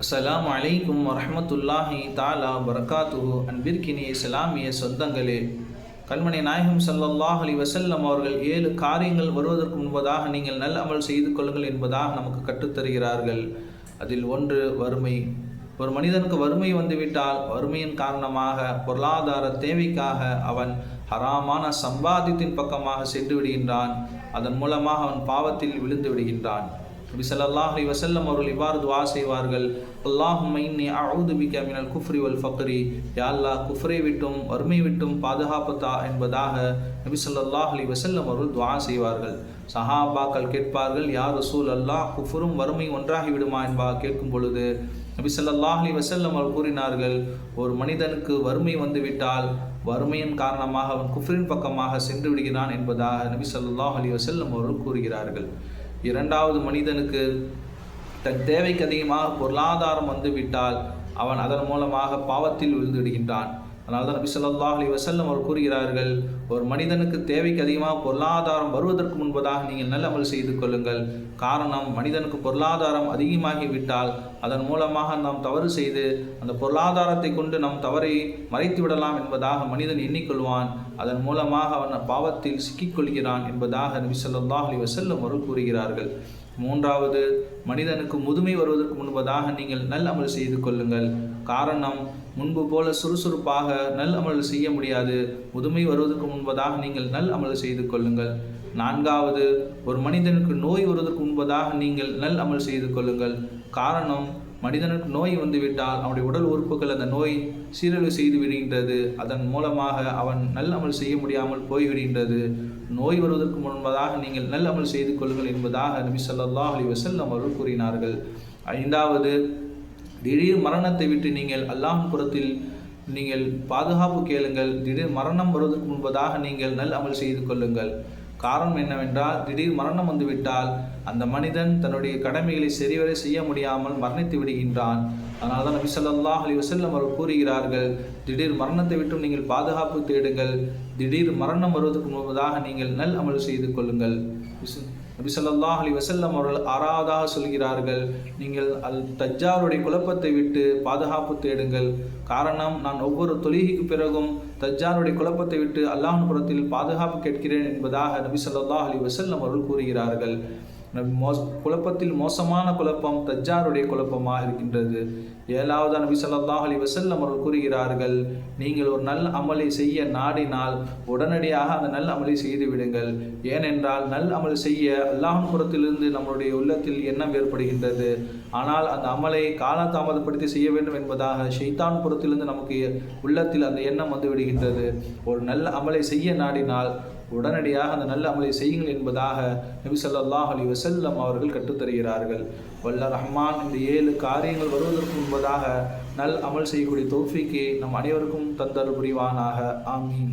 அஸ்ஸலாமு அலைக்கும் வரஹ்மத்துல்லாஹி தஆலா பரகாத்துஹு. அன்பிற்கினிய இஸ்லாமிய சொந்தங்களே, கண்மணி நாயகம் ஸல்லல்லாஹு அலைஹி வஸல்லம் அவர்கள் 7 காரியங்கள் வருவதற்கு முன்பதாக நீங்கள் நல் அமல் செய்து கொள்ளுங்கள் என்பதாக நமக்கு கற்றுத்தருகிறார்கள். அதில் ஒன்று வறுமை. ஒரு மனிதனுக்கு வறுமை வந்துவிட்டால் வறுமையின் காரணமாக பொருளாதார தேவைக்காக அவன் ஹராமான சம்பாத்தியத்தின் பக்கமாக சென்று விடுகின்றான். அதன் மூலமாக அவன் பாவத்தில் விழுந்து விடுகின்றான். நபி ஸல்லல்லாஹு அலைஹி வஸல்லம் அவர்கள் இவ்வாறு துஆ செய்வார்கள், அல்லாஹும்ம இன்னி அஊது பிக மினல் குஃப்ரி வல் ஃபக்ரி. யா அல்லாஹ், குஃப்ரை விட்டும் வறுமை விட்டும் பாதுகாப்புத்தா என்பதாக நபி ஸல்லல்லாஹு அலைஹி வஸல்லம் அவர்கள் துஆ செய்வார்கள். சஹாபாக்கள் கேட்பார்கள், யா ரசூல் அல்லாஹ், குஃப்ரும் வறுமை ஒன்றாகி விடுமா என்பதாக கேட்கும் பொழுது நபி ஸல்லல்லாஹு அலைஹி வஸல்லம் அவர்கள் கூறினார்கள், ஒரு மனிதனுக்கு வறுமை வந்துவிட்டால் வறுமையின் காரணமாக அவன் குஃப்ரின் பக்கமாக சென்று விடுகிறான் என்பதாக நபி ஸல்லல்லாஹு அலைஹி வஸல்லம் அவர்கள் கூறுகிறார்கள். இரண்டாவது, மனிதனுக்கு தன் தேவைக்கு அதிகமாக பொருளாதாரம் வந்துவிட்டால் அவன் அதன் மூலமாக பாவத்தில் விழுந்து விடுகின்றான். அதனால தான் நபி ஸல்லல்லாஹு அலைஹி வஸல்லம் அவர் கூறுகிறார்கள், ஒரு மனிதனுக்கு தேவைக்கு அதிகமாக பொருளாதாரம் வருவதற்கு முன்பதாக நீங்கள் நல்ல அமல் செய்து கொள்ளுங்கள். காரணம், மனிதனுக்கு பொருளாதாரம் அதிகமாகிவிட்டால் அதன் மூலமாக நாம் தவறு செய்து அந்த பொருளாதாரத்தை கொண்டு நம் தவறை மறைத்து விடலாம் என்பதாக மனிதன் எண்ணிக்கொள்வான். அதன் மூலமாக அவன் பாவத்தில் சிக்கிக்கொள்கிறான் என்பதாக நபி ஸல்லல்லாஹு அலைஹி வஸல்லம் அவர்கள் கூறுகிறார்கள். மூன்றாவது, மனிதனுக்கு முதுமை வருவதற்கு முன்பதாக நீங்கள் நல் அமல் செய்து கொள்ளுங்கள். காரணம், முன்பு போல சுறுசுறுப்பாக நல் அமல் செய்ய முடியாது. முதுமை வருவதற்கு முன்பதாக நீங்கள் நல் அமல் செய்து கொள்ளுங்கள். நான்காவது, ஒரு மனிதனுக்கு நோய் வருவதற்கு முன்பதாக நீங்கள் நல் அமல் செய்து கொள்ளுங்கள். காரணம், மனிதனுக்கு நோய் வந்துவிட்டால் அவனுடைய உடல் உறுப்புகள் அந்த நோய் சீரழிவு செய்து விடுகின்றது. அதன் மூலமாக அவன் நல் அமல் செய்ய முடியாமல் போய்விடுகின்றது. நோய் வருவதற்கு முன்பதாக நீங்கள் நல் அமல் செய்து கொள்ளுங்கள் என்பதாக நபி ஸல்லல்லாஹு அலைஹி வஸல்லம் அவர்கள் கூறினார்கள். ஐந்தாவது, திடீர் மரணத்தை விட்டு நீங்கள் அல்லாஹ்வின் புறத்தில் நீங்கள் பாதுகாப்பு கேளுங்கள். திடீர் மரணம் வருவதற்கு முன்பதாக நீங்கள் நல் அமல் செய்து கொள்ளுங்கள். காரணம் என்னவென்றால், திடீர் மரணம் வந்துவிட்டால் அந்த மனிதன் தன்னுடைய கடமைகளை சரிவரை செய்ய முடியாமல் மரணித்து விடுகின்றான். அதனால தான் நபி ஸல்லல்லாஹு அலைஹி வஸல்லம் அவர்கள் கூறுகிறார்கள், திடீர் மரணத்தை விட்டும் நீங்கள் பாதுகாப்பு தேடுங்கள். திடீர் மரணம் வருவதற்கு முன்பதாக நீங்கள் நல் அமல் செய்து கொள்ளுங்கள். நபி ஸல்லல்லாஹு அலைஹி வஸல்லம் அவர்கள் ஆறாவதாக சொல்கிறார்கள், நீங்கள் தஜ்ஜாலுடைய குழப்பத்தை விட்டு பாதுகாப்பு தேடுங்கள். காரணம், நான் ஒவ்வொரு தொழுகைக்கு பிறகும் தஜ்ஜாலுடைய குழப்பத்தை விட்டு அல்லாஹ்வின் புறத்தில் பாதுகாப்பு கேட்கிறேன் என்பதாக நபி ஸல்லல்லாஹு அலைஹி வஸல்லம் அவர்கள் கூறுகிறார்கள். குழப்பத்தில் மோசமான குழப்பம் தஜ்ஜாலுடைய குழப்பமாக இருக்கின்றது. ஏழாவது, நபி ஸல்லல்லாஹு அலைஹி வஸல்லம் அவர்கள் கூறுகிறார்கள், நீங்கள் ஒரு நல்ல அமலை செய்ய நாடினால் உடனடியாக அந்த நல்ல அமலை செய்து விடுங்கள். ஏனென்றால் நல் அமல் செய்ய அல்லாஹ்வின் புறத்திலிருந்து நம்முடைய உள்ளத்தில் எண்ணம் ஏற்படுகின்றது. ஆனால் அந்த அமலை காலதாமதப்படுத்தி செய்ய வேண்டும் என்பதாக ஷைத்தான் புறத்திலிருந்து நமக்கு உள்ளத்தில் அந்த எண்ணம் வந்து விடுகின்றது. ஒரு நல்ல அமலை செய்ய நாடினால் உடனடியாக அந்த நல்ல அமலை செய்யுங்கள் என்பதாக நபி ஸல்லல்லாஹு அலைஹி வஸல்லம் அவர்கள் கற்றுத்தருகிறார்கள். வல்ல ரஹ்மான் இந்த 7 காரியங்கள் வருவதற்கு முன்பதாக நல் அமல் செய்யக்கூடிய தௌஃபீக்கை நம் அனைவருக்கும் தந்தருள் புரிவானாக. ஆமீன்.